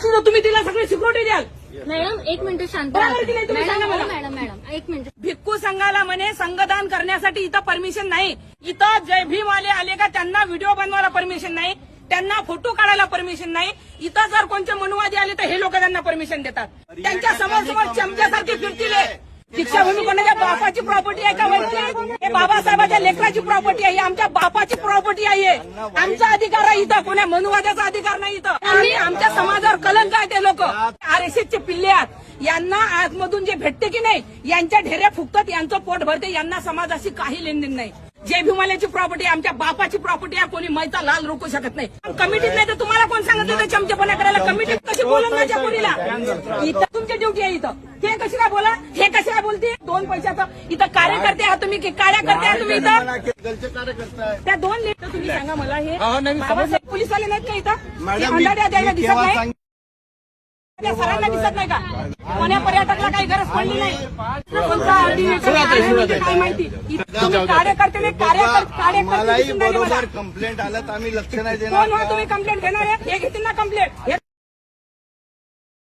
असली तर तुम्ही तिला सगळी सिक्युरिटी द्याल. मॅडम एक मिनिट शांत बरोबर राहा. की नाही? तुम्ही सांगा मला. मॅडम मॅडम एक मिनिट. भिक्खू संघाला म्हणे संघदान करण्यासाठी इथं परमिशन नाही. इथं जय भीमवाले आले का त्यांना व्हिडिओ बनवायला परमिशन नाही, त्यांना फोटो काढायला परमिशन नाही. इथं जर कोणते मनुवादी आले तर हे लोक त्यांना परमिशन देतात. त्यांच्या समोर चमच्यासारखी फिरतील. दीक्षाभूमी कोणाच्या बापाची प्रॉपर्टी आहे का? हे बाबासाहेबांच्या लेकराची प्रॉपर्टी आहे, आमच्या बापाची प्रॉपर्टी आहे. आमचा अधिकार आहे इथं, कोणा मनुवाद्याचा अधिकार नाही इथं. आणि आमच्या समाजावर कलंक आहे ते लोक. RSSचे पिल्ले आहेत, यांना आतमधून जे भेटते की नाही, यांच्या ढेऱ्या फुकतात, यांचं पोट भरते, यांना समाजाशी काही लेनदेन नाही. जय भीमाल्याची प्रॉपर्टी आमच्या बापाची प्रॉपर्टी आहे, कोणी मैचा लाल रोखू शकत नाही. कमिटीत नाही तर तुम्हाला कोण सांगितलं चमचेपणा करायला? कमिटीत कशी बोलत माझ्या पोरीला? इथं तुमची ड्युटी आहे. इथं हे कशी काय बोला, हे कशी काय बोलते? 2 पैशाचं इथं कार्यकर्ते आहात तुम्ही, कार्यकर्ते आहात तुम्ही इथं. त्या 2 लिटर तुम्ही सांगा मला, हे बाबासाहेब पोलीसवाले नाहीत का इथं? अंधाऱ्या द्यायला दिसत नाही, त्या सरांना दिसत नाही का? कोण्या पर्यटकाला काही गरज पडली नाही. कोणता ऑर्डिनेटर आहे काय माहिती? तुम्ही कार्यकर्ते नाही, कार्यकर्ते बरोबर कंप्लेंट आलं तर आम्ही लक्ष नाही देणार. कोण हो तुम्ही कंप्लेंट घेणार आहे? हे घेतील ना कंप्लेंट.